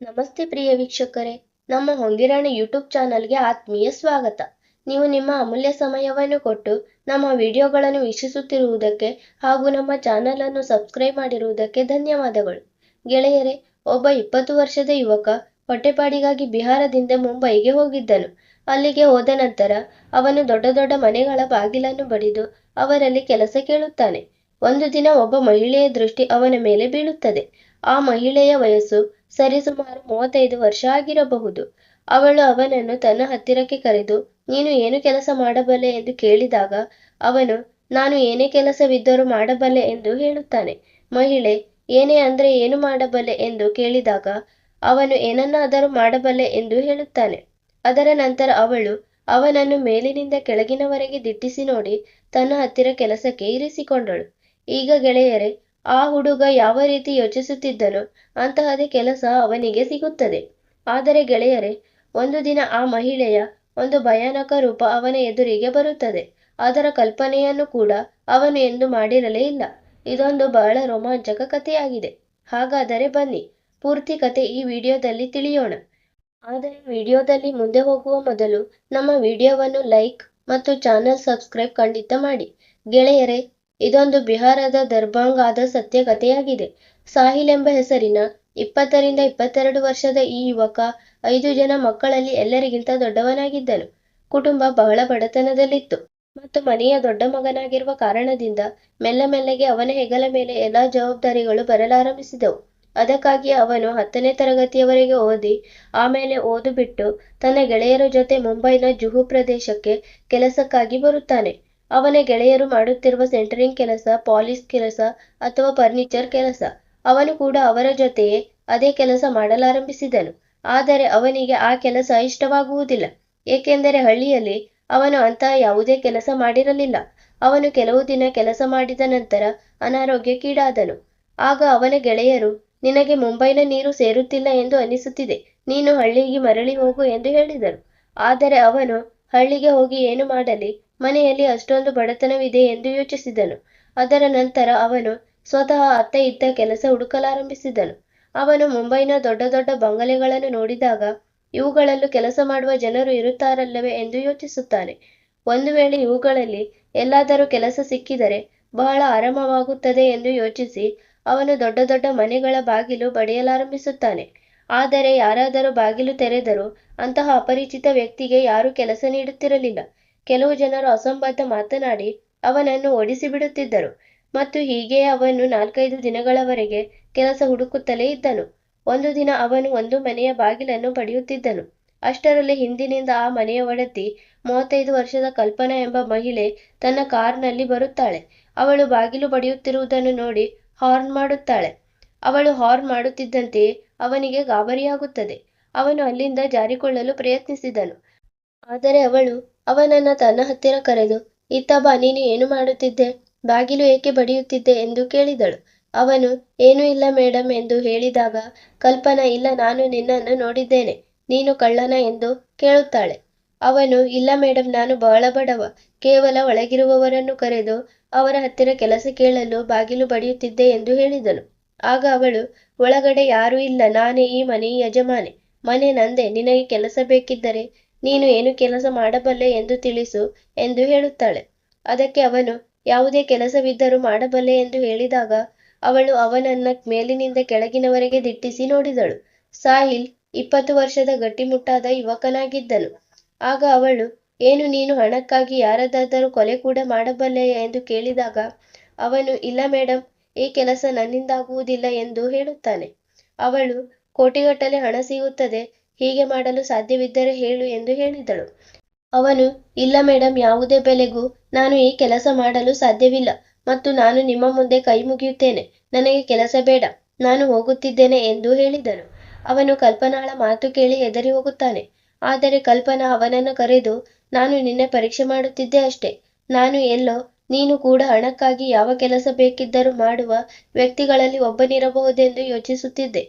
ನಮಸ್ತೆ ಪ್ರಿಯ ವೀಕ್ಷಕರೇ, ನಮ್ಮ ಹೊಂಗಿರಾಣಿ ಯೂಟ್ಯೂಬ್ ಚಾನಲ್ಗೆ ಆತ್ಮೀಯ ಸ್ವಾಗತ. ನೀವು ನಿಮ್ಮ ಅಮೂಲ್ಯ ಸಮಯವನ್ನು ಕೊಟ್ಟು ನಮ್ಮ ವಿಡಿಯೋಗಳನ್ನು ವೀಕ್ಷಿಸುತ್ತಿರುವುದಕ್ಕೆ ಹಾಗೂ ನಮ್ಮ ಚಾನಲ್ ಅನ್ನು ಸಬ್ಸ್ಕ್ರೈಬ್ ಮಾಡಿರುವುದಕ್ಕೆ ಧನ್ಯವಾದಗಳು. ಗೆಳೆಯರೇ, ಒಬ್ಬ 20 ವರ್ಷದ ಯುವಕ ಹೊಟ್ಟೆಪಾಡಿಗಾಗಿ ಬಿಹಾರದಿಂದ ಮುಂಬೈಗೆ ಹೋಗಿದ್ದನು. ಅಲ್ಲಿಗೆ ಹೋದ ನಂತರ ಅವನು ದೊಡ್ಡ ದೊಡ್ಡ ಮನೆಗಳ ಬಾಗಿಲನ್ನು ಬಡಿದು ಅವರಲ್ಲಿ ಕೆಲಸ ಕೇಳುತ್ತಾನೆ. ಒಂದು ದಿನ ಒಬ್ಬ ಮಹಿಳೆಯ ದೃಷ್ಟಿ ಅವನ ಮೇಲೆ ಬೀಳುತ್ತದೆ. ಆ ಮಹಿಳೆಯ ವಯಸ್ಸು ಸರಿಸುಮಾರು 35 ವರ್ಷ ಆಗಿರಬಹುದು. ಅವಳು ಅವನನ್ನು ತನ್ನ ಹತ್ತಿರಕ್ಕೆ ಕರೆದು, ನೀನು ಏನು ಕೆಲಸ ಮಾಡಬಲ್ಲೆ ಎಂದು ಕೇಳಿದಾಗ ಅವನು, ನಾನು ಏನೇ ಕೆಲಸವಿದ್ದರೂ ಮಾಡಬಲ್ಲೆ ಎಂದು ಹೇಳುತ್ತಾನೆ. ಮಹಿಳೆ, ಏನೇ ಅಂದ್ರೆ ಏನು ಮಾಡಬಲ್ಲೆ ಎಂದು ಕೇಳಿದಾಗ ಅವನು ಏನನ್ನಾದರೂ ಮಾಡಬಲ್ಲೆ ಎಂದು ಹೇಳುತ್ತಾನೆ. ಅದರ ನಂತರ ಅವಳು ಅವನನ್ನು ಮೇಲಿನಿಂದ ಕೆಳಗಿನವರೆಗೆ ದಿಟ್ಟಿಸಿ ನೋಡಿ ತನ್ನ ಹತ್ತಿರ ಕೆಲಸಕ್ಕೆ ಇರಿಸಿಕೊಂಡಳು. ಈಗ ಗೆಳೆಯರೇ, ಆ ಹುಡುಗ ಯಾವ ರೀತಿ ಯೋಚಿಸುತ್ತಿದ್ದನೋ ಅಂತಹದೇ ಕೆಲಸ ಅವನಿಗೆ ಸಿಗುತ್ತದೆ. ಆದರೆ ಗೆಳೆಯರೇ, ಒಂದು ದಿನ ಆ ಮಹಿಳೆಯ ಒಂದು ಭಯಾನಕ ರೂಪ ಅವನ ಎದುರಿಗೆ ಬರುತ್ತದೆ. ಅದರ ಕಲ್ಪನೆಯನ್ನು ಕೂಡ ಅವನು ಎಂದೂ ಮಾಡಿರಲೇ ಇಲ್ಲ. ಇದೊಂದು ಬಹಳ ರೋಮಾಂಚಕ ಕಥೆಯಾಗಿದೆ. ಹಾಗಾದರೆ ಬನ್ನಿ, ಪೂರ್ತಿ ಕಥೆ ಈ ವಿಡಿಯೋದಲ್ಲಿ ತಿಳಿಯೋಣ. ಆದರೆ ವಿಡಿಯೋದಲ್ಲಿ ಮುಂದೆ ಹೋಗುವ ಮೊದಲು ನಮ್ಮ ವಿಡಿಯೋವನ್ನು ಲೈಕ್ ಮತ್ತು ಚಾನಲ್ ಸಬ್ಸ್ಕ್ರೈಬ್ ಖಂಡಿತ ಮಾಡಿ. ಗೆಳೆಯರೇ, ಇದೊಂದು ಬಿಹಾರದ ದರ್ಭಂಗಾದ ಸತ್ಯ ಕಥೆಯಾಗಿದೆ. ಸಾಹಿಲ್ ಎಂಬ ಹೆಸರಿನ 20 ರಿಂದ 22 ವರ್ಷದ ಈ ಯುವಕ 5 ಜನ ಮಕ್ಕಳಲ್ಲಿ ಎಲ್ಲರಿಗಿಂತ ದೊಡ್ಡವನಾಗಿದ್ದನು. ಕುಟುಂಬ ಬಹಳ ಬಡತನದಲ್ಲಿತ್ತು ಮತ್ತು ಮನೆಯ ದೊಡ್ಡ ಮಗನಾಗಿರುವ ಕಾರಣದಿಂದ ಮೆಲ್ಲಗೆ ಅವನ ಹೆಗಲ ಮೇಲೆ ಎಲ್ಲಾ ಜವಾಬ್ದಾರಿಗಳು ಬರಲಾರಂಭಿಸಿದವು. ಅದಕ್ಕಾಗಿ ಅವನು 10ನೇ ತರಗತಿಯವರೆಗೆ ಓದಿ ಆಮೇಲೆ ಓದು ಬಿಟ್ಟು ತನ್ನ ಗೆಳೆಯರ ಜೊತೆ ಮುಂಬೈನ ಜುಹು ಪ್ರದೇಶಕ್ಕೆ ಕೆಲಸಕ್ಕಾಗಿ ಬರುತ್ತಾನೆ. ಅವನ ಗೆಳೆಯರು ಮಾಡುತ್ತಿರುವ ಸೆಂಟರಿಂಗ್ ಕೆಲಸ, ಪಾಲಿಶ್ ಕೆಲಸ ಅಥವಾ ಫರ್ನಿಚರ್ ಕೆಲಸ. ಅವನು ಕೂಡ ಅವರ ಜೊತೆಯೇ ಅದೇ ಕೆಲಸ ಮಾಡಲಾರಂಭಿಸಿದನು. ಆದರೆ ಅವನಿಗೆ ಆ ಕೆಲಸ ಇಷ್ಟವಾಗುವುದಿಲ್ಲ. ಏಕೆಂದರೆ ಹಳ್ಳಿಯಲ್ಲಿ ಅವನು ಅಂತಹ ಯಾವುದೇ ಕೆಲಸ ಮಾಡಿರಲಿಲ್ಲ. ಅವನು ಕೆಲವು ದಿನ ಕೆಲಸ ಮಾಡಿದ ನಂತರ ಅನಾರೋಗ್ಯಕ್ಕೀಡಾದನು. ಆಗ ಅವನ ಗೆಳೆಯರು, ನಿನಗೆ ಮುಂಬೈನ ನೀರು ಸೇರುತ್ತಿಲ್ಲ ಎಂದು ಅನಿಸುತ್ತಿದೆ, ನೀನು ಹಳ್ಳಿಗೆ ಮರಳಿ ಹೋಗು ಎಂದು ಹೇಳಿದರು. ಆದರೆ ಅವನು ಹಳ್ಳಿಗೆ ಹೋಗಿ ಏನು ಮಾಡಲಿ, ಮನೆಯಲ್ಲಿ ಅಷ್ಟೊಂದು ಬಡತನವಿದೆ ಎಂದು ಯೋಚಿಸಿದನು. ಅದರ ನಂತರ ಅವನು ಸ್ವತಃ ಅತ್ತ ಇತ್ತ ಕೆಲಸ ಹುಡುಕಲಾರಂಭಿಸಿದನು. ಅವನು ಮುಂಬೈನ ದೊಡ್ಡ ದೊಡ್ಡ ಬಂಗಲೆಗಳನ್ನು ನೋಡಿದಾಗ ಇವುಗಳಲ್ಲೂ ಕೆಲಸ ಮಾಡುವ ಜನರು ಇರುತ್ತಾರಲ್ಲವೇ ಎಂದು ಯೋಚಿಸುತ್ತಾನೆ. ಒಂದು ವೇಳೆ ಇವುಗಳಲ್ಲಿ ಎಲ್ಲಾದರೂ ಕೆಲಸ ಸಿಕ್ಕಿದರೆ ಬಹಳ ಆರಾಮವಾಗುತ್ತದೆ ಎಂದು ಯೋಚಿಸಿ ಅವನು ದೊಡ್ಡ ದೊಡ್ಡ ಮನೆಗಳ ಬಾಗಿಲು ಬಡಿಯಲಾರಂಭಿಸುತ್ತಾನೆ. ಆದರೆ ಯಾರಾದರೂ ಬಾಗಿಲು ತೆರೆದರೂ ಅಂತಹ ಅಪರಿಚಿತ ವ್ಯಕ್ತಿಗೆ ಯಾರೂ ಕೆಲಸ ನೀಡುತ್ತಿರಲಿಲ್ಲ. ಕೆಲವು ಜನರು ಅಸಂಬದ್ಧ ಮಾತನಾಡಿ ಅವನನ್ನು ಓಡಿಸಿಬಿಡುತ್ತಿದ್ದರು. ಮತ್ತು ಹೀಗೆಯೇ ಅವನು 4-5 ದಿನಗಳವರೆಗೆ ಕೆಲಸ ಹುಡುಕುತ್ತಲೇ ಇದ್ದನು. ಒಂದು ದಿನ ಅವನು ಒಂದು ಮನೆಯ ಬಾಗಿಲನ್ನು ಬಡಿಯುತ್ತಿದ್ದನು. ಅಷ್ಟರಲ್ಲಿ ಹಿಂದಿನಿಂದ ಆ ಮನೆಯ ಒಡತಿ 35 ವರ್ಷದ ಕಲ್ಪನಾ ಎಂಬ ಮಹಿಳೆ ತನ್ನ ಕಾರ್ನಲ್ಲಿ ಬರುತ್ತಾಳೆ. ಅವಳು ಬಾಗಿಲು ಬಡಿಯುತ್ತಿರುವುದನ್ನು ನೋಡಿ ಹಾರ್ನ್ ಮಾಡುತ್ತಾಳೆ. ಅವಳು ಹಾರ್ನ್ ಮಾಡುತ್ತಿದ್ದಂತೆಯೇ ಅವನಿಗೆ ಗಾಬರಿಯಾಗುತ್ತದೆ. ಅವನು ಅಲ್ಲಿಂದ ಜಾರಿಕೊಳ್ಳಲು ಪ್ರಯತ್ನಿಸಿದನು. ಆದರೆ ಅವಳು ಅವನನ್ನ ತನ್ನ ಹತ್ತಿರ ಕರೆದು, ಇತ್ತ ಬಾ, ನೀನು ಏನು ಮಾಡುತ್ತಿದ್ದೆ, ಬಾಗಿಲು ಏಕೆ ಬಡಿಯುತ್ತಿದ್ದೆ ಎಂದು ಕೇಳಿದಳು. ಅವನು, ಏನೂ ಇಲ್ಲ ಮೇಡಮ್ ಎಂದು ಹೇಳಿದಾಗ ಕಲ್ಪನಾ, ಇಲ್ಲ, ನಾನು ನಿನ್ನನ್ನು ನೋಡಿದ್ದೇನೆ, ನೀನು ಕಳ್ಳನ ಎಂದು ಕೇಳುತ್ತಾಳೆ. ಅವನು, ಇಲ್ಲ ಮೇಡಮ್, ನಾನು ಬಹಳ ಬಡವ, ಕೇವಲ ಒಳಗಿರುವವರನ್ನು ಕರೆದು ಅವರ ಹತ್ತಿರ ಕೆಲಸ ಕೇಳಲು ಬಾಗಿಲು ಬಡಿಯುತ್ತಿದ್ದೆ ಎಂದು ಹೇಳಿದನು. ಆಗ ಅವಳು, ಒಳಗಡೆ ಯಾರೂ ಇಲ್ಲ, ನಾನೇ ಈ ಮನೆಯ ಯಜಮಾನೆ, ಮನೆ ನಂದೇ, ನಿನಗೆ ಕೆಲಸ ಬೇಕಿದ್ದರೆ ನೀನು ಏನು ಕೆಲಸ ಮಾಡಬಲ್ಲೆ ಎಂದು ತಿಳಿಸು ಎಂದು ಹೇಳುತ್ತಾಳೆ. ಅದಕ್ಕೆ ಅವನು, ಯಾವುದೇ ಕೆಲಸವಿದ್ದರೂ ಮಾಡಬಲ್ಲೆ ಎಂದು ಹೇಳಿದಾಗ ಅವಳು ಅವನನ್ನ ಮೇಲಿನಿಂದ ಕೆಳಗಿನವರೆಗೆ ದಿಟ್ಟಿಸಿ ನೋಡಿದಳು. ಸಾಹಿಲ್ 20 ವರ್ಷದ ಗಟ್ಟಿಮುಟ್ಟಾದ ಯುವಕನಾಗಿದ್ದನು. ಆಗ ಅವಳು, ಏನು, ನೀನು ಹಣಕ್ಕಾಗಿ ಯಾರದಾದರೂ ಕೊಲೆ ಕೂಡ ಮಾಡಬಲ್ಲೆಯೇ ಎಂದು ಕೇಳಿದಾಗ ಅವನು, ಇಲ್ಲ ಮೇಡಮ್, ಈ ಕೆಲಸ ನನ್ನಿಂದಾಗುವುದಿಲ್ಲ ಎಂದು ಹೇಳುತ್ತಾನೆ. ಅವಳು, ಕೋಟಿಗಟ್ಟಲೆ ಹಣ ಸಿಗುತ್ತದೆ, ಹೀಗೆ ಮಾಡಲು ಸಾಧ್ಯವಿದ್ದರೆ ಹೇಳು ಎಂದು ಹೇಳಿದಳು. ಅವನು, ಇಲ್ಲ ಮೇಡಮ್, ಯಾವುದೇ ಬೆಲೆಗೂ ನಾನು ಈ ಕೆಲಸ ಮಾಡಲು ಸಾಧ್ಯವಿಲ್ಲ ಮತ್ತು ನಾನು ನಿಮ್ಮ ಮುಂದೆ ಕೈ ಮುಗಿಯುತ್ತೇನೆ, ನನಗೆ ಕೆಲಸ ಬೇಡ, ನಾನು ಹೋಗುತ್ತಿದ್ದೇನೆ ಎಂದು ಹೇಳಿದನು. ಅವನು ಕಲ್ಪನಾಳ ಮಾತು ಕೇಳಿ ಹೆದರಿ ಹೋಗುತ್ತಾನೆ. ಆದರೆ ಕಲ್ಪನಾ ಅವನನ್ನು ಕರೆದು, ನಾನು ನಿನ್ನೆ ಪರೀಕ್ಷೆ ಮಾಡುತ್ತಿದ್ದೆ ಅಷ್ಟೇ, ನಾನು ಎಲ್ಲೋ ನೀನು ಕೂಡ ಹಣಕ್ಕಾಗಿ ಯಾವ ಕೆಲಸ ಬೇಕಿದ್ದರೂ ಮಾಡುವ ವ್ಯಕ್ತಿಗಳಲ್ಲಿ ಒಬ್ಬನಿರಬಹುದೆಂದು ಯೋಚಿಸುತ್ತಿದ್ದೆ.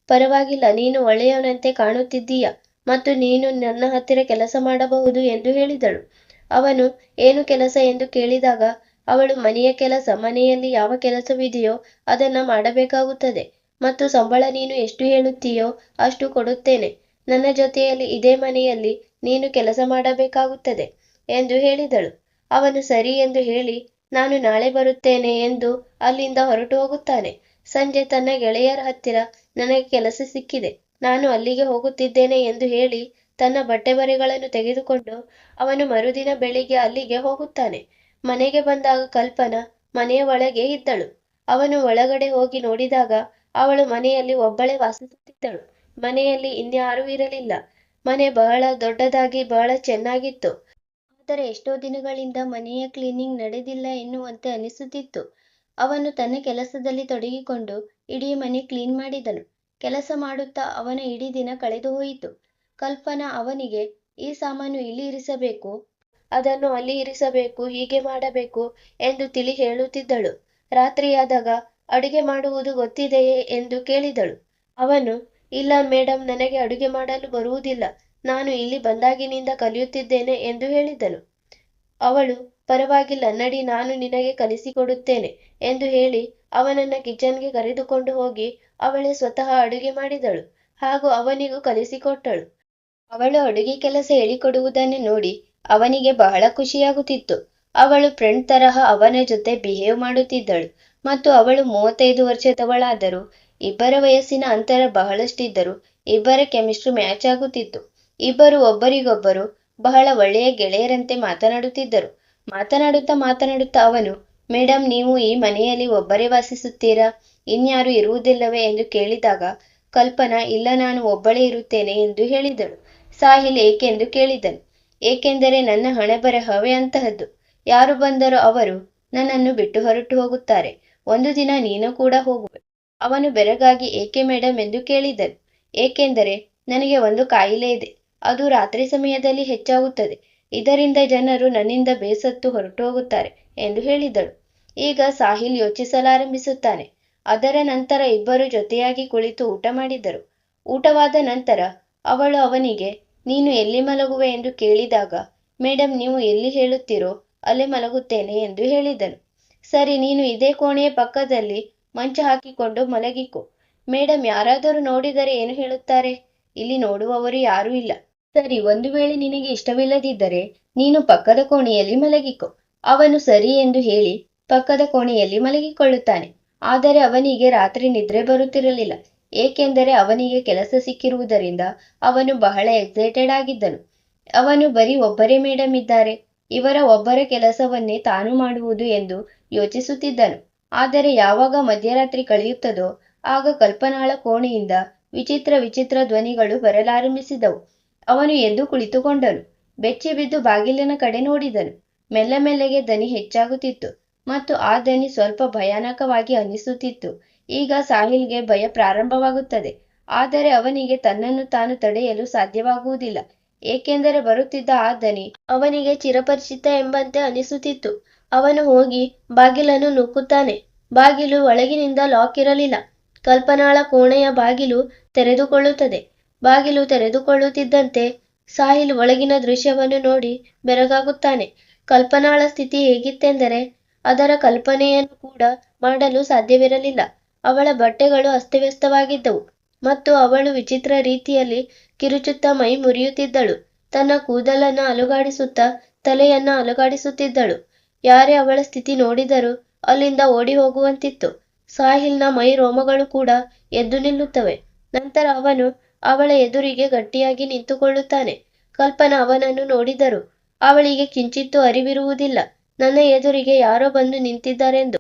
ಪರವಾಗಿಲ್ಲ, ನೀನು ಒಳ್ಳೆಯವನಂತೆ ಕಾಣುತ್ತಿದ್ದೀಯ ಮತ್ತು ನೀನು ನನ್ನ ಹತ್ತಿರ ಕೆಲಸ ಮಾಡಬಹುದು ಎಂದು ಹೇಳಿದಳು. ಅವನು, ಏನು ಕೆಲಸ ಎಂದು ಕೇಳಿದಾಗ ಅವಳು, ಮನೆಯ ಕೆಲಸ, ಮನೆಯಲ್ಲಿ ಯಾವ ಕೆಲಸವಿದೆಯೋ ಅದನ್ನ ಮಾಡಬೇಕಾಗುತ್ತದೆ, ಮತ್ತು ಸಂಬಳ ನೀನು ಎಷ್ಟು ಹೇಳುತ್ತೀಯೋ ಅಷ್ಟು ಕೊಡುತ್ತೇನೆ. ನನ್ನ ಜೊತೆಯಲ್ಲಿ ಇದೇ ಮನೆಯಲ್ಲಿ ನೀನು ಕೆಲಸ ಮಾಡಬೇಕಾಗುತ್ತದೆ ಎಂದು ಹೇಳಿದಳು. ಅವನು ಸರಿ ಎಂದು ಹೇಳಿ ನಾನು ನಾಳೆ ಬರುತ್ತೇನೆ ಎಂದು ಅಲ್ಲಿಂದ ಹೊರಟು ಹೋಗುತ್ತಾನೆ. ಸಂಜೆ ತನ್ನ ಗೆಳೆಯರ ಹತ್ತಿರ ನನಗೆ ಕೆಲಸ ಸಿಕ್ಕಿದೆ, ನಾನು ಅಲ್ಲಿಗೆ ಹೋಗುತ್ತಿದ್ದೇನೆ ಎಂದು ಹೇಳಿ ತನ್ನ ಬಟ್ಟೆ ಬರೆಗಳನ್ನು ತೆಗೆದುಕೊಂಡು ಅವನು ಮರುದಿನ ಬೆಳಿಗ್ಗೆ ಅಲ್ಲಿಗೆ ಹೋಗುತ್ತಾನೆ. ಮನೆಗೆ ಬಂದಾಗ ಕಲ್ಪನಾ ಮನೆಯ ಒಳಗೆ ಇದ್ದಳು. ಅವನು ಒಳಗಡೆ ಹೋಗಿ ನೋಡಿದಾಗ ಅವಳು ಮನೆಯಲ್ಲಿ ಒಬ್ಬಳೇ ವಾಸಿಸುತ್ತಿದ್ದಳು. ಮನೆಯಲ್ಲಿ ಇನ್ಯಾರೂ ಇರಲಿಲ್ಲ. ಮನೆ ಬಹಳ ದೊಡ್ಡದಾಗಿ ಬಹಳ ಚೆನ್ನಾಗಿತ್ತು. ಆದರೆ ಎಷ್ಟೋ ದಿನಗಳಿಂದ ಮನೆಯ ಕ್ಲೀನಿಂಗ್ ನಡೆದಿಲ್ಲ ಎನ್ನುವಂತೆ ಅನಿಸುತ್ತಿತ್ತು. ಅವನು ತನ್ನ ಕೆಲಸದಲ್ಲಿ ತೊಡಗಿಕೊಂಡು ಇಡೀ ಮನೆ ಕ್ಲೀನ್ ಮಾಡಿದನು. ಕೆಲಸ ಮಾಡುತ್ತಾ ಅವನ ಇಡೀ ದಿನ ಕಳೆದು ಹೋಯಿತು. ಕಲ್ಪನಾ ಅವನಿಗೆ ಈ ಸಾಮಾನು ಇಲ್ಲಿ ಇರಿಸಬೇಕು, ಅದನ್ನು ಅಲ್ಲಿ ಇರಿಸಬೇಕು, ಹೀಗೆ ಮಾಡಬೇಕು ಎಂದು ತಿಳಿ ಹೇಳುತ್ತಿದ್ದಳು. ರಾತ್ರಿಯಾದಾಗ ಅಡುಗೆ ಮಾಡುವುದು ಗೊತ್ತಿದೆಯೇ ಎಂದು ಕೇಳಿದಳು. ಅವನು ಇಲ್ಲ ಮೇಡಮ್, ನನಗೆ ಅಡುಗೆ ಮಾಡಲು ಬರುವುದಿಲ್ಲ, ನಾನು ಇಲ್ಲಿ ಬಂದಾಗಿನಿಂದ ಕಲಿಯುತ್ತಿದ್ದೇನೆ ಎಂದು ಹೇಳಿದನು. ಅವಳು ಪರವಾಗಿಲ್ಲ ನಡಿ, ನಾನು ನಿನಗೆ ಕಲಿಸಿಕೊಡುತ್ತೇನೆ ಎಂದು ಹೇಳಿ ಅವನನ್ನ ಕಿಚನ್ಗೆ ಕರೆದುಕೊಂಡು ಹೋಗಿ ಅವಳೇ ಸ್ವತಃ ಅಡುಗೆ ಮಾಡಿದಳು ಹಾಗೂ ಅವನಿಗೂ ಕಲಿಸಿಕೊಟ್ಟಳು. ಅವಳು ಅಡುಗೆ ಕೆಲಸ ಹೇಳಿಕೊಡುವುದನ್ನು ನೋಡಿ ಅವನಿಗೆ ಬಹಳ ಖುಷಿಯಾಗುತ್ತಿತ್ತು. ಅವಳು ಫ್ರೆಂಡ್ ತರಹ ಅವನ ಜೊತೆ ಬಿಹೇವ್ ಮಾಡುತ್ತಿದ್ದಳು ಮತ್ತು ಅವಳು 35 ವರ್ಷದವಳಾದರೂ ಇಬ್ಬರ ವಯಸ್ಸಿನ ಅಂತರ ಬಹಳಷ್ಟಿದ್ದರೂ ಇಬ್ಬರ ಕೆಮಿಸ್ಟ್ರಿ ಮ್ಯಾಚ್ ಆಗುತ್ತಿತ್ತು. ಇಬ್ಬರು ಒಬ್ಬರಿಗೊಬ್ಬರು ಬಹಳ ಒಳ್ಳೆಯ ಗೆಳೆಯರಂತೆ ಮಾತನಾಡುತ್ತಿದ್ದರು. ಮಾತನಾಡುತ್ತಾ ಅವನು ಮೇಡಮ್, ನೀವು ಈ ಮನೆಯಲ್ಲಿ ಒಬ್ಬರೇ ವಾಸಿಸುತ್ತೀರಾ, ಇನ್ಯಾರು ಇರುವುದಿಲ್ಲವೇ ಎಂದು ಕೇಳಿದಾಗ ಕಲ್ಪನಾ ಇಲ್ಲ, ನಾನು ಒಬ್ಬಳೇ ಇರುತ್ತೇನೆ ಎಂದು ಹೇಳಿದಳು. ಸಾಹಿಲ್ ಏಕೆಂದು ಕೇಳಿದನು. ಏಕೆಂದರೆ ನನ್ನ ಹಣೆಬರಹವೇ ಅಂತಹದ್ದು. ಯಾರು ಬಂದರೂ ಅವರು ನನ್ನನ್ನು ಬಿಟ್ಟು ಹೊರಟು ಹೋಗುತ್ತಾರೆ. ಒಂದು ದಿನ ನೀನು ಕೂಡ ಹೋಗುವೆ. ಅವನು ಬೆರಗಾಗಿ ಏಕೆ ಮೇಡಮ್ ಎಂದು ಕೇಳಿದನು. ಏಕೆಂದರೆ ನನಗೆ ಒಂದು ಕಾಯಿಲೆ ಇದೆ, ಅದು ರಾತ್ರಿ ಸಮಯದಲ್ಲಿ ಹೆಚ್ಚಾಗುತ್ತದೆ. ಇದರಿಂದ ಜನರು ನನ್ನಿಂದ ಬೇಸತ್ತು ಹೊರಟು ಹೋಗುತ್ತಾರೆ ಎಂದು ಹೇಳಿದಳು. ಈಗ ಸಾಹಿಲ್ ಯೋಚಿಸಲಾರಂಭಿಸುತ್ತಾನೆ. ಅದರ ನಂತರ ಇಬ್ಬರು ಜೊತೆಯಾಗಿ ಕುಳಿತು ಊಟ ಮಾಡಿದರು. ಊಟವಾದ ನಂತರ ಅವಳು ಅವನಿಗೆ ನೀನು ಎಲ್ಲಿ ಮಲಗುವೆ ಎಂದು ಕೇಳಿದಾಗ ಮೇಡಮ್, ನೀವು ಎಲ್ಲಿ ಹೇಳುತ್ತೀರೋ ಅಲ್ಲೇ ಮಲಗುತ್ತೇನೆ ಎಂದು ಹೇಳಿದನು. ಸರಿ, ನೀನು ಇದೇ ಕೋಣೆಯ ಪಕ್ಕದಲ್ಲಿ ಮಂಚ ಹಾಕಿಕೊಂಡು ಮಲಗಿಕೊ. ಮೇಡಮ್, ಯಾರಾದರೂ ನೋಡಿದರೆ ಏನು ಹೇಳುತ್ತಾರೆ? ಇಲ್ಲಿ ನೋಡುವವರು ಯಾರೂ ಇಲ್ಲ. ಸರಿ, ಒಂದು ವೇಳೆ ನಿನಗೆ ಇಷ್ಟವಿಲ್ಲದಿದ್ದರೆ ನೀನು ಪಕ್ಕದ ಕೋಣೆಯಲ್ಲಿ ಮಲಗಿಕೊ. ಅವನು ಸರಿ ಎಂದು ಹೇಳಿ ಪಕ್ಕದ ಕೋಣೆಯಲ್ಲಿ ಮಲಗಿಕೊಳ್ಳುತ್ತಾನೆ. ಆದರೆ ಅವನಿಗೆ ರಾತ್ರಿ ನಿದ್ರೆ ಬರುತ್ತಿರಲಿಲ್ಲ. ಏಕೆಂದರೆ ಅವನಿಗೆ ಕೆಲಸ ಸಿಕ್ಕಿರುವುದರಿಂದ ಅವನು ಬಹಳ ಎಕ್ಸೈಟೆಡ್ ಆಗಿದ್ದನು. ಅವನು ಬರೀ ಒಬ್ಬರೇ ಮೇಡಮ್ ಇದ್ದಾರೆ, ಇವರ ಒಬ್ಬರ ಕೆಲಸವನ್ನೇ ತಾನು ಮಾಡುವುದು ಎಂದು ಯೋಚಿಸುತ್ತಿದ್ದನು. ಆದರೆ ಯಾವಾಗ ಮಧ್ಯರಾತ್ರಿ ಕಳೆಯುತ್ತದೋ ಆಗ ಕಲ್ಪನಾಳ ಕೋಣೆಯಿಂದ ವಿಚಿತ್ರ ವಿಚಿತ್ರ ಧ್ವನಿಗಳು ಬರಲಾರಂಭಿಸಿದವು. ಅವನು ಎದ್ದು ಕುಳಿತುಕೊಂಡನು. ಬೆಚ್ಚಿ ಬಿದ್ದು ಬಾಗಿಲಿನ ಕಡೆ ನೋಡಿದನು. ಮೆಲ್ಲಗೆ ದನಿ ಹೆಚ್ಚಾಗುತ್ತಿತ್ತು ಮತ್ತು ಆ ದನಿ ಸ್ವಲ್ಪ ಭಯಾನಕವಾಗಿ ಅನಿಸುತ್ತಿತ್ತು. ಈಗ ಸಾಹಿಲ್ಗೆ ಭಯ ಪ್ರಾರಂಭವಾಗುತ್ತದೆ. ಆದರೆ ಅವನಿಗೆ ತನ್ನನ್ನು ತಾನು ತಡೆಯಲು ಸಾಧ್ಯವಾಗುವುದಿಲ್ಲ. ಏಕೆಂದರೆ ಬರುತ್ತಿದ್ದ ಆ ದನಿ ಅವನಿಗೆ ಚಿರಪರಿಚಿತ ಎಂಬಂತೆ ಅನಿಸುತ್ತಿತ್ತು. ಅವನು ಹೋಗಿ ಬಾಗಿಲನ್ನು ನೂಕುತ್ತಾನೆ. ಬಾಗಿಲು ಒಳಗಿನಿಂದ ಲಾಕ್ ಇರಲಿಲ್ಲ. ಕಲ್ಪನಾಳ ಕೋಣೆಯ ಬಾಗಿಲು ತೆರೆದುಕೊಳ್ಳುತ್ತದೆ. ಬಾಗಿಲು ತೆರೆದುಕೊಳ್ಳುತ್ತಿದ್ದಂತೆ ಸಾಹಿಲ್ ಒಳಗಿನ ದೃಶ್ಯವನ್ನು ನೋಡಿ ಬೆರಗಾಗುತ್ತಾನೆ. ಕಲ್ಪನಾಳ ಸ್ಥಿತಿ ಹೇಗಿತ್ತೆಂದರೆ ಅದರ ಕಲ್ಪನೆಯನ್ನು ಕೂಡ ಮಾಡಲು ಸಾಧ್ಯವಿರಲಿಲ್ಲ. ಅವಳ ಬಟ್ಟೆಗಳು ಅಸ್ತವ್ಯಸ್ತವಾಗಿದ್ದವು ಮತ್ತು ಅವಳು ವಿಚಿತ್ರ ರೀತಿಯಲ್ಲಿ ಕಿರುಚುತ್ತಾ ಮೈ ಮುರಿಯುತ್ತಿದ್ದಳು. ತನ್ನ ಕೂದಲನ್ನು ಅಲುಗಾಡಿಸುತ್ತಾ ತಲೆಯನ್ನ ಅಲುಗಾಡಿಸುತ್ತಿದ್ದಳು. ಯಾರೇ ಅವಳ ಸ್ಥಿತಿ ನೋಡಿದರೂ ಅಲ್ಲಿಂದ ಓಡಿ ಹೋಗುವಂತಿತ್ತು. ಸಾಹಿಲ್ನ ಮೈ ರೋಮಗಳು ಕೂಡ ಎದ್ದು ನಿಲ್ಲುತ್ತವೆ. ನಂತರ ಅವನು ಅವಳ ಎದುರಿಗೆ ಗಟ್ಟಿಯಾಗಿ ನಿಂತುಕೊಳ್ಳುತ್ತಾನೆ. ಕಲ್ಪನಾ ಅವನನ್ನು ನೋಡಿದರು ಅವಳಿಗೆ ಕಿಂಚಿತ್ತೂ ಅರಿವಿರುವುದಿಲ್ಲ ನನ್ನ ಎದುರಿಗೆ ಯಾರೋ ಬಂದು ನಿಂತಿದ್ದಾರೆಂದು.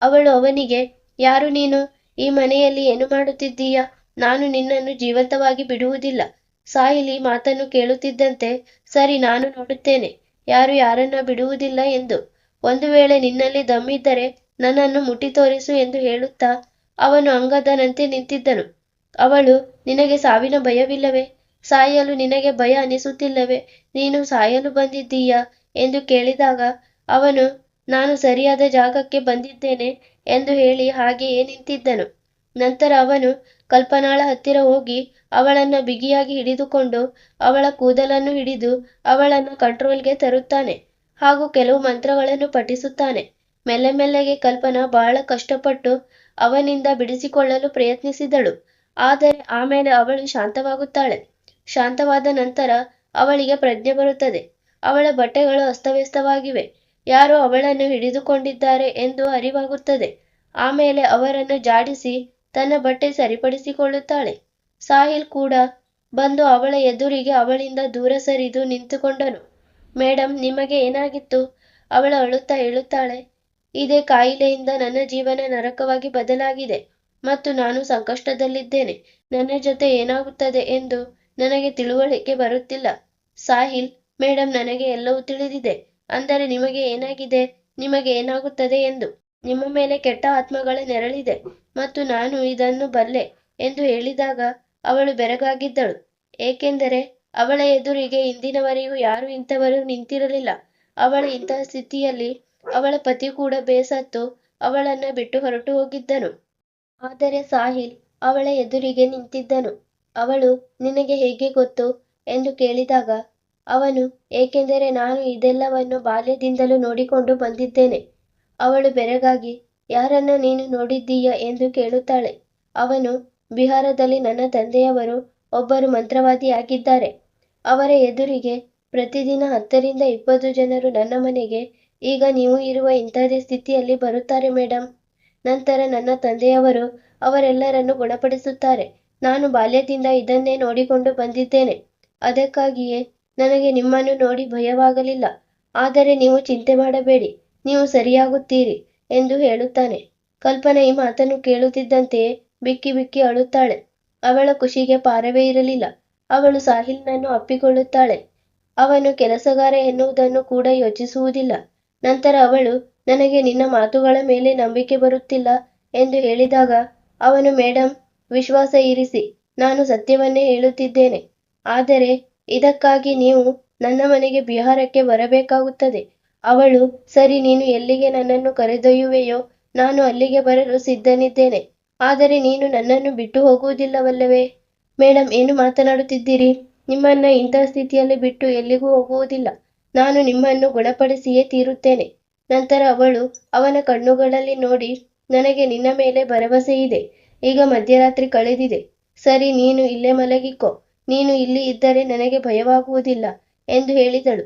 ಅವಳು ಅವನಿಗೆ ಯಾರು ನೀನು? ಈ ಮನೆಯಲ್ಲಿ ಏನು ಮಾಡುತ್ತಿದ್ದೀಯಾ? ನಾನು ನಿನ್ನನ್ನು ಜೀವಂತವಾಗಿ ಬಿಡುವುದಿಲ್ಲ. ಸಾಹಿಲ್ ಈ ಮಾತನ್ನು ಕೇಳುತ್ತಿದ್ದಂತೆ ಸರಿ, ನಾನು ನೋಡುತ್ತೇನೆ ಯಾರು ಯಾರನ್ನ ಬಿಡುವುದಿಲ್ಲ ಎಂದು. ಒಂದು ವೇಳೆ ನಿನ್ನಲ್ಲಿ ದಮ್ಮಿದ್ದರೆ ನನ್ನನ್ನು ಮುಟ್ಟಿ ತೋರಿಸು ಎಂದು ಹೇಳುತ್ತಾ ಅವನು ಅಂಗದನಂತೆ ನಿಂತಿದ್ದನು. ಅವಳು ನಿನಗೆ ಸಾವಿನ ಭಯವಿಲ್ಲವೇ? ಸಾಯಲು ನಿನಗೆ ಭಯ ಅನಿಸುತ್ತಿಲ್ಲವೇ? ನೀನು ಸಾಯಲು ಬಂದಿದ್ದೀಯಾ ಎಂದು ಕೇಳಿದಾಗ ಅವನು ನಾನು ಸರಿಯಾದ ಜಾಗಕ್ಕೆ ಬಂದಿದ್ದೇನೆ ಎಂದು ಹೇಳಿ ಹಾಗೆಯೇ ನಿಂತಿದ್ದನು. ನಂತರ ಅವನು ಕಲ್ಪನಾಳ ಹತ್ತಿರ ಹೋಗಿ ಅವಳನ್ನ ಬಿಗಿಯಾಗಿ ಹಿಡಿದುಕೊಂಡು ಅವಳ ಕೂದಲನ್ನು ಹಿಡಿದು ಅವಳನ್ನು ಕಂಟ್ರೋಲ್ಗೆ ತರುತ್ತಾನೆ ಹಾಗೂ ಕೆಲವು ಮಂತ್ರಗಳನ್ನು ಪಠಿಸುತ್ತಾನೆ. ಮೆಲ್ಲಗೆ ಕಲ್ಪನಾ ಬಹಳ ಕಷ್ಟಪಟ್ಟು ಅವನಿಂದ ಬಿಡಿಸಿಕೊಳ್ಳಲು ಪ್ರಯತ್ನಿಸಿದಳು. ಆದರೆ ಆಮೇಲೆ ಅವಳು ಶಾಂತವಾಗುತ್ತಾಳೆ. ಶಾಂತವಾದ ನಂತರ ಅವಳಿಗೆ ಪ್ರಜ್ಞೆ ಬರುತ್ತದೆ. ಅವಳ ಬಟ್ಟೆಗಳು ಅಸ್ತವ್ಯಸ್ತವಾಗಿವೆ. ಯಾರೋ ಅವಳನ್ನು ಹಿಡಿದುಕೊಂಡಿದ್ದಾರೆ ಎಂದು ಅರಿವಾಗುತ್ತದೆ. ಆಮೇಲೆ ಅವರನ್ನು ಜಾಡಿಸಿ ತನ್ನ ಬಟ್ಟೆ ಸರಿಪಡಿಸಿಕೊಳ್ಳುತ್ತಾಳೆ. ಸಾಹಿಲ್ ಕೂಡ ಬಂದು ಅವಳ ಎದುರಿಗೆ ಅವಳಿಂದ ದೂರ ಸರಿದು ನಿಂತುಕೊಂಡನು. ಮೇಡಮ್, ನಿಮಗೆ ಏನಾಗಿತ್ತು? ಅವಳು ಅಳುತ್ತಾ ಹೇಳುತ್ತಾಳೆ, ಇದೇ ಕಾಯಿಲೆಯಿಂದ ನನ್ನ ಜೀವನ ನರಕವಾಗಿ ಬದಲಾಗಿದೆ ಮತ್ತು ನಾನು ಸಂಕಷ್ಟದಲ್ಲಿದ್ದೇನೆ. ನನ್ನ ಜೊತೆ ಏನಾಗುತ್ತದೆ ಎಂದು ನನಗೆ ತಿಳುವಳಿಕೆ ಬರುತ್ತಿಲ್ಲ. ಸಾಹಿಲ್, ಮೇಡಮ್, ನನಗೆ ಎಲ್ಲವೂ ತಿಳಿದಿದೆ. ಅಂದರೆ ನಿಮಗೆ ಏನಾಗಿದೆ, ನಿಮಗೆ ಏನಾಗುತ್ತದೆ ಎಂದು. ನಿಮ್ಮ ಮೇಲೆ ಕೆಟ್ಟ ಆತ್ಮಗಳ ನೆರಳಿದೆ ಮತ್ತು ನಾನು ಇದನ್ನು ಬಲ್ಲೆ ಎಂದು ಹೇಳಿದಾಗ ಅವಳು ಬೆರಗಾಗಿದ್ದಳು. ಏಕೆಂದರೆ ಅವಳ ಎದುರಿಗೆ ಇಂದಿನವರೆಗೂ ಯಾರೂ ಇಂಥವರು ನಿಂತಿರಲಿಲ್ಲ. ಅವಳ ಇಂತಹ ಸ್ಥಿತಿಯಲ್ಲಿ ಅವಳ ಪತಿ ಕೂಡ ಬೇಸತ್ತು ಅವಳನ್ನು ಬಿಟ್ಟು ಹೊರಟು ಹೋಗಿದ್ದನು. ಆದರೆ ಸಾಹಿಲ್ ಅವಳ ಎದುರಿಗೆ ನಿಂತಿದ್ದನು. ಅವಳು, ನಿನಗೆ ಹೇಗೆ ಗೊತ್ತು ಎಂದು ಕೇಳಿದಾಗ ಅವನು, ಏಕೆಂದರೆ ನಾನು ಇದೆಲ್ಲವನ್ನು ಬಾಲ್ಯದಿಂದಲೂ ನೋಡಿಕೊಂಡು ಬಂದಿದ್ದೇನೆ. ಅವಳು ಬೆರಗಾಗಿ, ಯಾರನ್ನ ನೀನು ನೋಡಿದ್ದೀಯಾ ಎಂದು ಕೇಳುತ್ತಾಳೆ. ಅವನು, ಬಿಹಾರದಲ್ಲಿ ನನ್ನ ತಂದೆಯವರು ಒಬ್ಬರು ಮಂತ್ರವಾದಿಯಾಗಿದ್ದಾರೆ. ಅವರ ಎದುರಿಗೆ ಪ್ರತಿದಿನ 10 ರಿಂದ 20 ಜನರು ನನ್ನ ಮನೆಗೆ ಈಗ ನೀವು ಇರುವ ಇಂಥದೇ ಸ್ಥಿತಿಯಲ್ಲಿ ಬರುತ್ತಾರೆ ಮೇಡಮ್. ನಂತರ ನನ್ನ ತಂದೆಯವರು ಅವರೆಲ್ಲರನ್ನು ಗುಣಪಡಿಸುತ್ತಾರೆ. ನಾನು ಬಾಲ್ಯದಿಂದ ಇದನ್ನೇ ನೋಡಿಕೊಂಡು ಬಂದಿದ್ದೇನೆ. ಅದಕ್ಕಾಗಿಯೇ ನನಗೆ ನಿಮ್ಮನ್ನು ನೋಡಿ ಭಯವಾಗಲಿಲ್ಲ. ಆದರೆ ನೀವು ಚಿಂತೆ ಮಾಡಬೇಡಿ, ನೀವು ಸರಿಯಾಗುತ್ತೀರಿ ಎಂದು ಹೇಳುತ್ತಾನೆ. ಕಲ್ಪನಾ ಈ ಮಾತನ್ನು ಕೇಳುತ್ತಿದ್ದಂತೆಯೇ ಬಿಕ್ಕಿ ಬಿಕ್ಕಿ ಅಳುತ್ತಾಳೆ. ಅವಳ ಖುಷಿಗೆ ಪಾರವೇ ಇರಲಿಲ್ಲ. ಅವಳು ಸಾಹಿಲ್ನನ್ನು ಅಪ್ಪಿಕೊಳ್ಳುತ್ತಾಳೆ. ಅವನು ಕೆಲಸಗಾರ ಎನ್ನುವುದನ್ನು ಕೂಡ ಯೋಚಿಸುವುದಿಲ್ಲ. ನಂತರ ಅವಳು, ನನಗೆ ನಿನ್ನ ಮಾತುಗಳ ಮೇಲೆ ನಂಬಿಕೆ ಬರುತ್ತಿಲ್ಲ ಎಂದು ಹೇಳಿದಾಗ ಅವನು, ಮೇಡಮ್, ವಿಶ್ವಾಸ ಇರಿಸಿ, ನಾನು ಸತ್ಯವನ್ನೇ ಹೇಳುತ್ತಿದ್ದೇನೆ. ಆದರೆ ಇದಕ್ಕಾಗಿ ನೀವು ನನ್ನ ಮನೆಗೆ ಬಿಹಾರಕ್ಕೆ ಬರಬೇಕಾಗುತ್ತದೆ. ಅವಳು, ಸರಿ, ನೀನು ಎಲ್ಲಿಗೆ ನನ್ನನ್ನು ಕರೆದೊಯ್ಯುವೆಯೋ ನಾನು ಅಲ್ಲಿಗೆ ಬರಲು ಸಿದ್ಧನಿದ್ದೇನೆ. ಆದರೆ ನೀನು ನನ್ನನ್ನು ಬಿಟ್ಟು ಹೋಗುವುದಿಲ್ಲವಲ್ಲವೇ? ಮೇಡಮ್, ಏನು ಮಾತನಾಡುತ್ತಿದ್ದೀರಿ? ನಿಮ್ಮನ್ನ ಇಂತಹ ಸ್ಥಿತಿಯಲ್ಲಿ ಬಿಟ್ಟು ಎಲ್ಲಿಗೂ ಹೋಗುವುದಿಲ್ಲ. ನಾನು ನಿಮ್ಮನ್ನು ಗುಣಪಡಿಸಿಯೇ ತೀರುತ್ತೇನೆ. ನಂತರ ಅವಳು ಅವನ ಕಣ್ಣುಗಳಲ್ಲಿ ನೋಡಿ, ನನಗೆ ನಿನ್ನ ಮೇಲೆ ಭರವಸೆ ಇದೆ. ಈಗ ಮಧ್ಯರಾತ್ರಿ ಕಳೆದಿದೆ. ಸರಿ, ನೀನು ಇಲ್ಲೇ ಮಲಗಿಕೋ. ನೀನು ಇಲ್ಲಿ ಇದ್ದರೆ ನನಗೆ ಭಯವಾಗುವುದಿಲ್ಲ ಎಂದು ಹೇಳಿದಳು.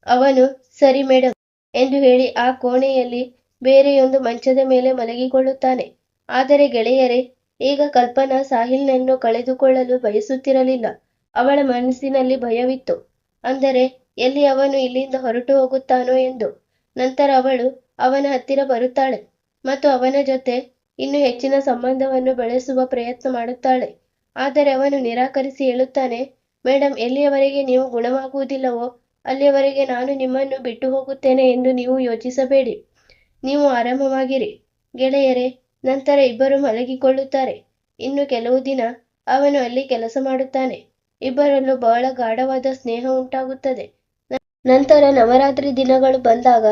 ಅವನು, ಸರಿ ಮೇಡಮ್ ಎಂದು ಹೇಳಿ ಆ ಕೋಣೆಯಲ್ಲಿ ಬೇರೆಯೊಂದು ಮಂಚದ ಮೇಲೆ ಮಲಗಿಕೊಳ್ಳುತ್ತಾನೆ. ಆದರೆ ಗೆಳೆಯರೇ, ಈಗ ಕಲ್ಪನಾ ಸಾಹಿಲ್ನನ್ನು ಕಳೆದುಕೊಳ್ಳಲು ಬಯಸುತ್ತಿರಲಿಲ್ಲ. ಅವಳ ಮನಸ್ಸಿನಲ್ಲಿ ಭಯವಿತ್ತು. ಅಂದರೆ ಎಲ್ಲಿ ಅವನು ಇಲ್ಲಿಂದ ಹೊರಟು ಹೋಗುತ್ತಾನೋ ಎಂದು. ನಂತರ ಅವಳು ಅವನ ಹತ್ತಿರ ಬರುತ್ತಾಳೆ ಮತ್ತು ಅವನ ಜೊತೆ ಇನ್ನೂ ಹೆಚ್ಚಿನ ಸಂಬಂಧವನ್ನು ಬೆಳೆಸುವ ಪ್ರಯತ್ನ ಮಾಡುತ್ತಾಳೆ. ಆದರೆ ಅವನು ನಿರಾಕರಿಸಿ ಹೇಳುತ್ತಾನೆ, ಮೇಡಮ್, ಎಲ್ಲಿಯವರೆಗೆ ನೀವು ಗುಣವಾಗುವುದಿಲ್ಲವೋ ಅಲ್ಲಿಯವರೆಗೆ ನಾನು ನಿಮ್ಮನ್ನು ಬಿಟ್ಟು ಹೋಗುತ್ತೇನೆ ಎಂದು ನೀವು ಯೋಚಿಸಬೇಡಿ. ನೀವು ಆರಾಮವಾಗಿರಿ. ಗೆಳೆಯರೇ, ನಂತರ ಇಬ್ಬರು ಮಲಗಿಕೊಳ್ಳುತ್ತಾರೆ. ಇನ್ನು ಕೆಲವು ದಿನ ಅವನು ಅಲ್ಲಿ ಕೆಲಸ ಮಾಡುತ್ತಾನೆ. ಇಬ್ಬರಲ್ಲೂ ಬಹಳ ಗಾಢವಾದ ಸ್ನೇಹ ಉಂಟಾಗುತ್ತದೆ. ನಂತರ ನವರಾತ್ರಿ ದಿನಗಳು ಬಂದಾಗ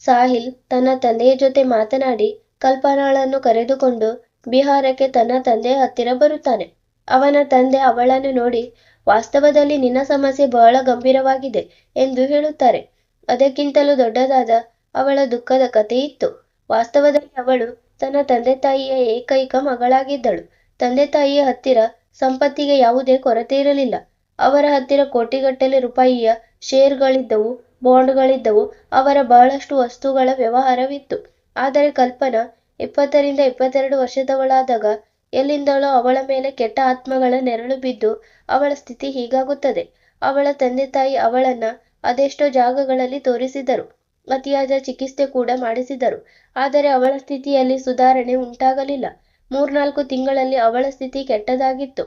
ಸಾಹಿಲ್ ತನ್ನ ತಂದೆಯ ಜೊತೆ ಮಾತನಾಡಿ ಕಲ್ಪನಾಳನ್ನು ಕರೆದುಕೊಂಡು ಬಿಹಾರಕ್ಕೆ ತನ್ನ ತಂದೆಯ ಹತ್ತಿರ ಬರುತ್ತಾನೆ. ಅವನ ತಂದೆ ಅವಳನ್ನು ನೋಡಿ, ವಾಸ್ತವದಲ್ಲಿ ನಿನ್ನ ಸಮಸ್ಯೆ ಬಹಳ ಗಂಭೀರವಾಗಿದೆ ಎಂದು ಹೇಳುತ್ತಾರೆ. ಅದಕ್ಕಿಂತಲೂ ದೊಡ್ಡದಾದ ಅವಳ ದುಃಖದ ಕಥೆ ಇತ್ತು. ವಾಸ್ತವದಲ್ಲಿ ಅವಳು ತನ್ನ ತಂದೆ ತಾಯಿಯ ಏಕೈಕ ಮಗಳಾಗಿದ್ದಳು. ತಂದೆ ತಾಯಿಯ ಹತ್ತಿರ ಸಂಪತ್ತಿಗೆ ಯಾವುದೇ ಕೊರತೆ ಇರಲಿಲ್ಲ. ಅವರ ಹತ್ತಿರ ಕೋಟಿಗಟ್ಟಲೆ ರೂಪಾಯಿಯ ಶೇರ್ಗಳಿದ್ದವು, ಬಾಂಡ್ಗಳಿದ್ದವು. ಅವರ ಬಹಳಷ್ಟು ವಸ್ತುಗಳ ವ್ಯವಹಾರವಿತ್ತು. ಆದರೆ ಕಲ್ಪನಾ 20 ರಿಂದ 22 ವರ್ಷದವಳಾದಾಗ ಎಲ್ಲಿಂದಲೋ ಅವಳ ಮೇಲೆ ಕೆಟ್ಟ ಆತ್ಮಗಳ ನೆರಳು ಬಿದ್ದು ಅವಳ ಸ್ಥಿತಿ ಹೀಗಾಗುತ್ತದೆ. ಅವಳ ತಂದೆ ತಾಯಿ ಅವಳನ್ನ ಅದೆಷ್ಟೋ ಜಾಗಗಳಲ್ಲಿ ತೋರಿಸಿದರು. ಅತಿಯಾದ ಚಿಕಿತ್ಸೆ ಕೂಡ ಮಾಡಿಸಿದರು. ಆದರೆ ಅವಳ ಸ್ಥಿತಿಯಲ್ಲಿ ಸುಧಾರಣೆ ಉಂಟಾಗಲಿಲ್ಲ. 3-4 ತಿಂಗಳಲ್ಲಿ ಅವಳ ಸ್ಥಿತಿ ಕೆಟ್ಟದಾಗಿತ್ತು.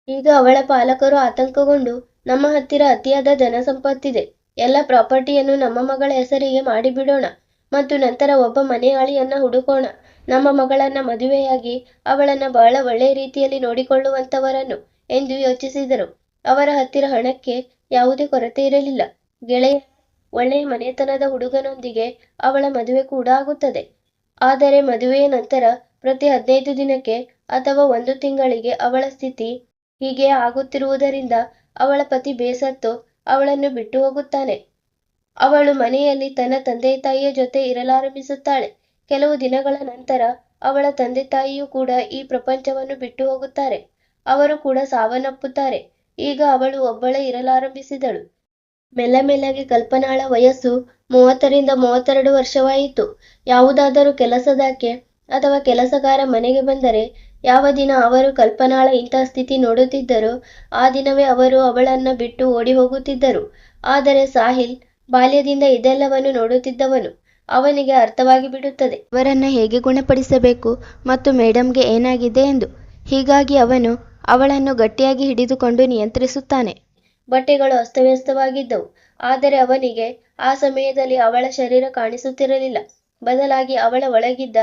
ಈಗ ಅವಳ ಪಾಲಕರು ಆತಂಕಗೊಂಡು, ನಮ್ಮ ಹತ್ತಿರ ಅತಿಯಾದ ಧನ ಸಂಪತ್ತಿದೆ, ಎಲ್ಲ ಪ್ರಾಪರ್ಟಿಯನ್ನು ನಮ್ಮ ಮಗಳ ಹೆಸರಿಗೆ ಮಾಡಿಬಿಡೋಣ ಮತ್ತು ನಂತರ ಒಬ್ಬ ಮನೆಯಾಳಿಯನ್ನ ಹುಡುಕೋಣ. ನಮ್ಮ ಮಗಳನ್ನ ಮದುವೆಯಾಗಿ ಅವಳನ್ನ ಬಹಳ ಒಳ್ಳೆಯ ರೀತಿಯಲ್ಲಿ ನೋಡಿಕೊಳ್ಳುವಂತವರನ್ನು ಎಂದು ಯೋಚಿಸಿದರು. ಅವರ ಹತ್ತಿರ ಹಣಕ್ಕೆ ಯಾವುದೇ ಕೊರತೆ ಇರಲಿಲ್ಲ. ಗೆಳೆಯ, ಒಳ್ಳೆಯ ಮನೆತನದ ಹುಡುಗನೊಂದಿಗೆ ಅವಳ ಮದುವೆ ಕೂಡ ಆಗುತ್ತದೆ. ಆದರೆ ಮದುವೆಯ ನಂತರ ಪ್ರತಿ 15 ದಿನಕ್ಕೆ ಅಥವಾ 1 ತಿಂಗಳಿಗೆ ಅವಳ ಸ್ಥಿತಿ ಹೀಗೆ ಆಗುತ್ತಿರುವುದರಿಂದ ಅವಳ ಪತಿ ಬೇಸತ್ತು ಅವಳನ್ನು ಬಿಟ್ಟು ಹೋಗುತ್ತಾನೆ. ಅವಳು ಮನೆಯಲ್ಲಿ ತನ್ನ ತಂದೆ ತಾಯಿಯ ಜೊತೆ ಇರಲಾರಂಭಿಸುತ್ತಾಳೆ. ಕೆಲವು ದಿನಗಳ ನಂತರ ಅವಳ ತಂದೆ ತಾಯಿಯೂ ಕೂಡ ಈ ಪ್ರಪಂಚವನ್ನು ಬಿಟ್ಟು ಹೋಗುತ್ತಾರೆ. ಅವರು ಕೂಡ ಸಾವನ್ನಪ್ಪುತ್ತಾರೆ. ಈಗ ಅವಳು ಒಬ್ಬಳೇ ಇರಲಾರಂಭಿಸಿದಳು. ಮೆಲ್ಲಗೆ ಕಲ್ಪನಾಳ ವಯಸ್ಸು 30ರಿಂದ 32 ವರ್ಷವಾಯಿತು. ಯಾವುದಾದರೂ ಕೆಲಸದಾಕೆ ಅಥವಾ ಕೆಲಸಗಾರ ಮನೆಗೆ ಬಂದರೆ ಯಾವ ದಿನ ಅವರು ಕಲ್ಪನಾಳ ಇಂತಹ ಸ್ಥಿತಿ ನೋಡುತ್ತಿದ್ದರೋ ಆ ದಿನವೇ ಅವರು ಅವಳನ್ನ ಬಿಟ್ಟು ಓಡಿ ಹೋಗುತ್ತಿದ್ದರು. ಆದರೆ ಸಾಹಿಲ್ ಬಾಲ್ಯದಿಂದ ಇದೆಲ್ಲವನ್ನು ನೋಡುತ್ತಿದ್ದವನು. ಅವನಿಗೆ ಅರ್ಥವಾಗಿ ಬಿಡುತ್ತದೆ ಅವರನ್ನ ಹೇಗೆ ಗುಣಪಡಿಸಬೇಕು ಮತ್ತು ಮೇಡಮ್ಗೆ ಏನಾಗಿದೆ ಎಂದು. ಹೀಗಾಗಿ ಅವನು ಅವಳನ್ನು ಗಟ್ಟಿಯಾಗಿ ಹಿಡಿದುಕೊಂಡು ನಿಯಂತ್ರಿಸುತ್ತಾನೆ. ಬಟ್ಟೆಗಳು ಅಸ್ತವ್ಯಸ್ತವಾಗಿದ್ದವು. ಆದರೆ ಅವನಿಗೆ ಆ ಸಮಯದಲ್ಲಿ ಅವಳ ಶರೀರ ಕಾಣಿಸುತ್ತಿರಲಿಲ್ಲ. ಬದಲಾಗಿ ಅವಳ ಒಳಗಿದ್ದ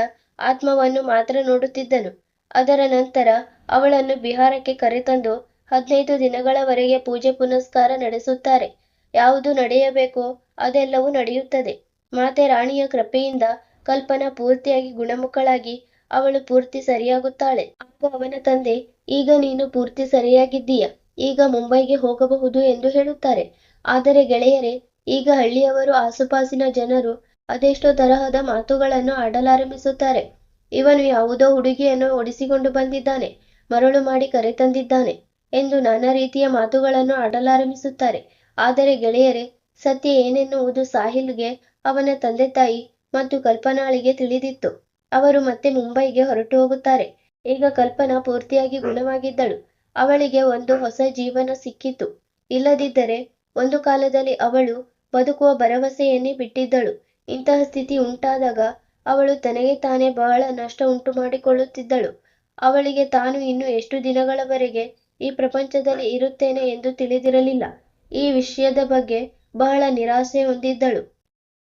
ಆತ್ಮವನ್ನು ಮಾತ್ರ ನೋಡುತ್ತಿದ್ದನು. ಅದರ ನಂತರ ಅವಳನ್ನು ಬಿಹಾರಕ್ಕೆ ಕರೆತಂದು 15 ದಿನಗಳವರೆಗೆ ಪೂಜೆ ಪುನಸ್ಕಾರ ನಡೆಸುತ್ತಾರೆ. ಯಾವುದು ನಡೆಯಬೇಕೋ ಅದೆಲ್ಲವೂ ನಡೆಯುತ್ತದೆ. ಮಾತೆ ರಾಣಿಯ ಕೃಪೆಯಿಂದ ಕಲ್ಪನಾ ಪೂರ್ತಿಯಾಗಿ ಗುಣಮುಖಳಾಗಿ ಅವಳು ಪೂರ್ತಿ ಸರಿಯಾಗುತ್ತಾಳೆ. ಆಗ ಅವನ ತಂದೆ, ಈಗ ನೀನು ಪೂರ್ತಿ ಸರಿಯಾಗಿದ್ದೀಯ, ಈಗ ಮುಂಬೈಗೆ ಹೋಗಬಹುದು ಎಂದು ಹೇಳುತ್ತಾರೆ. ಆದರೆ ಗೆಳೆಯರೇ, ಈಗ ಹಳ್ಳಿಯವರು, ಆಸುಪಾಸಿನ ಜನರು ಅದೆಷ್ಟೋ ತರಹದ ಮಾತುಗಳನ್ನು ಆಡಲಾರಂಭಿಸುತ್ತಾರೆ. ಇವನು ಯಾವುದೋ ಹುಡುಗಿಯನ್ನು ಓಡಿಸಿಕೊಂಡು ಬಂದಿದ್ದಾನೆ, ಮರಳು ಮಾಡಿ ಕರೆತಂದಿದ್ದಾನೆ ಎಂದು ನಾನಾ ರೀತಿಯ ಮಾತುಗಳನ್ನು ಆಡಲಾರಂಭಿಸುತ್ತಾರೆ. ಆದರೆ ಗೆಳೆಯರೇ, ಸತ್ಯ ಏನೆನ್ನುವುದು ಸಾಹಿಲ್ಗೆ, ಅವನ ತಂದೆ ತಾಯಿ ಮತ್ತು ಕಲ್ಪನಾಳಿಗೆ ತಿಳಿದಿತ್ತು. ಅವರು ಮತ್ತೆ ಮುಂಬೈಗೆ ಹೊರಟು ಹೋಗುತ್ತಾರೆ. ಈಗ ಕಲ್ಪನಾ ಪೂರ್ತಿಯಾಗಿ ಗುಣವಾಗಿದ್ದಳು. ಅವಳಿಗೆ ಒಂದು ಹೊಸ ಜೀವನ ಸಿಕ್ಕಿತು. ಇಲ್ಲದಿದ್ದರೆ ಒಂದು ಕಾಲದಲ್ಲಿ ಅವಳು ಬದುಕುವ ಭರವಸೆಯನ್ನೇ ಬಿಟ್ಟಿದ್ದಳು. ಇಂತಹ ಸ್ಥಿತಿ ಉಂಟಾದಾಗ ಅವಳು ತನಗೆ ತಾನೇ ಬಹಳ ನಷ್ಟ ಉಂಟು ಮಾಡಿಕೊಳ್ಳುತ್ತಿದ್ದಳು. ಅವಳಿಗೆ ತಾನು ಇನ್ನು ಎಷ್ಟು ದಿನಗಳವರೆಗೆ ಈ ಪ್ರಪಂಚದಲ್ಲಿ ಇರುತ್ತೇನೆ ಎಂದು ತಿಳಿದಿರಲಿಲ್ಲ. ಈ ವಿಷಯದ ಬಗ್ಗೆ ಬಹಳ ನಿರಾಸೆ ಹೊಂದಿದ್ದಳು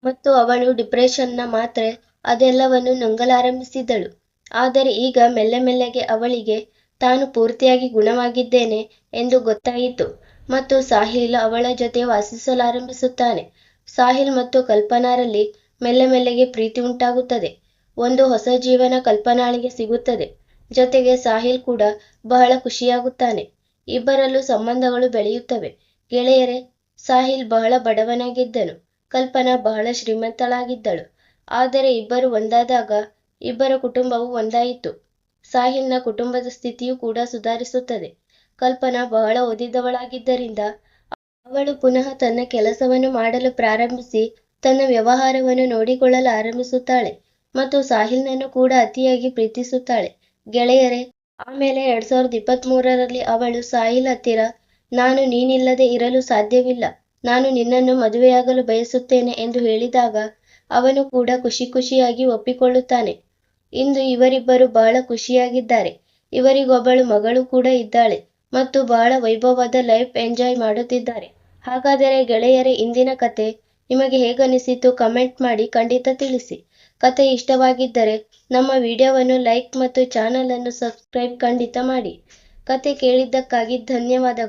ಮತ್ತು ಅವಳು ಡಿಪ್ರೆಷನ್ನ ಮಾತ್ರೆ ಅದೆಲ್ಲವನ್ನು ನುಂಗಲಾರಂಭಿಸಿದ್ದಳು. ಆದರೆ ಈಗ ಮೆಲ್ಲಗೆ ಅವಳಿಗೆ ತಾನು ಪೂರ್ತಿಯಾಗಿ ಗುಣವಾಗಿದ್ದೇನೆ ಎಂದು ಗೊತ್ತಾಯಿತು ಮತ್ತು ಸಾಹಿಲ್ ಅವಳ ಜೊತೆ ವಾಸಿಸಲಾರಂಭಿಸುತ್ತಾನೆ. ಸಾಹಿಲ್ ಮತ್ತು ಕಲ್ಪನಾರಲ್ಲಿ ಮೆಲ್ಲಗೆ ಪ್ರೀತಿ ಉಂಟಾಗುತ್ತದೆ. ಒಂದು ಹೊಸ ಜೀವನ ಕಲ್ಪನಾಳಿಗೆ ಸಿಗುತ್ತದೆ. ಜೊತೆಗೆ ಸಾಹಿಲ್ ಕೂಡ ಬಹಳ ಖುಷಿಯಾಗುತ್ತಾನೆ. ಇಬ್ಬರಲ್ಲೂ ಸಂಬಂಧಗಳು ಬೆಳೆಯುತ್ತವೆ. ಗೆಳೆಯರೇ, ಸಾಹಿಲ್ ಬಹಳ ಬಡವನಾಗಿದ್ದನು, ಕಲ್ಪನಾ ಬಹಳ ಶ್ರೀಮಂತಳಾಗಿದ್ದಳು. ಆದರೆ ಇಬ್ಬರು ಒಂದಾದಾಗ ಇಬ್ಬರ ಕುಟುಂಬವು ಒಂದಾಯಿತು. ಸಾಹಿಲ್ನ ಕುಟುಂಬದ ಸ್ಥಿತಿಯೂ ಕೂಡ ಸುಧಾರಿಸುತ್ತದೆ. ಕಲ್ಪನಾ ಬಹಳ ಓದಿದವಳಾಗಿದ್ದರಿಂದ ಅವಳು ಪುನಃ ತನ್ನ ಕೆಲಸವನ್ನು ಮಾಡಲು ಪ್ರಾರಂಭಿಸಿ ತನ್ನ ವ್ಯವಹಾರವನ್ನು ನೋಡಿಕೊಳ್ಳಲು ಆರಂಭಿಸುತ್ತಾಳೆ ಮತ್ತು ಸಾಹಿಲ್ನನ್ನು ಕೂಡ ಅತಿಯಾಗಿ ಪ್ರೀತಿಸುತ್ತಾಳೆ. ಗೆಳೆಯರೇ, ಆಮೇಲೆ 2023ರಲ್ಲಿ ಅವಳು ಸಾಹಿಲ್ ಹತ್ತಿರ, ನಾನು ನೀನಿಲ್ಲದೆ ಇರಲು ಸಾಧ್ಯವಿಲ್ಲ, ನಾನು ನಿನ್ನನ್ನು ಮದುವೆಯಾಗಲು ಬಯಸುತ್ತೇನೆ ಎಂದು ಹೇಳಿದಾಗ ಅವನು ಕೂಡ ಖುಷಿಯಾಗಿ ಒಪ್ಪಿಕೊಳ್ಳುತ್ತಾನೆ. ಇಂದು ಇವರಿಬ್ಬರು ಬಹಳ ಖುಷಿಯಾಗಿದ್ದಾರೆ. ಇವರಿಗೊಬ್ಬಳು ಮಗಳು ಕೂಡ ಇದ್ದಾಳೆ ಮತ್ತು ಬಹಳ ವೈಭವವಾದ ಲೈಫ್ ಎಂಜಾಯ್ ಮಾಡುತ್ತಿದ್ದಾರೆ. ಹಾಗಾದರೆ ಗೆಳೆಯರೇ, ಇಂದಿನ ಕತೆ ನಿಮಗೆ ಹೇಗನಿಸಿತು ಕಮೆಂಟ್ ಮಾಡಿ ಖಂಡಿತ ತಿಳಿಸಿ. ಕತೆ ಇಷ್ಟವಾಗಿದ್ದರೆ ನಮ್ಮ ವಿಡಿಯೋವನ್ನು ಲೈಕ್ ಮತ್ತು ಚಾನಲ್ ಅನ್ನು ಸಬ್ಸ್ಕ್ರೈಬ್ ಖಂಡಿತ ಮಾಡಿ. ಕತೆ ಕೇಳಿದ್ದಕ್ಕಾಗಿ ಧನ್ಯವಾದಗಳು.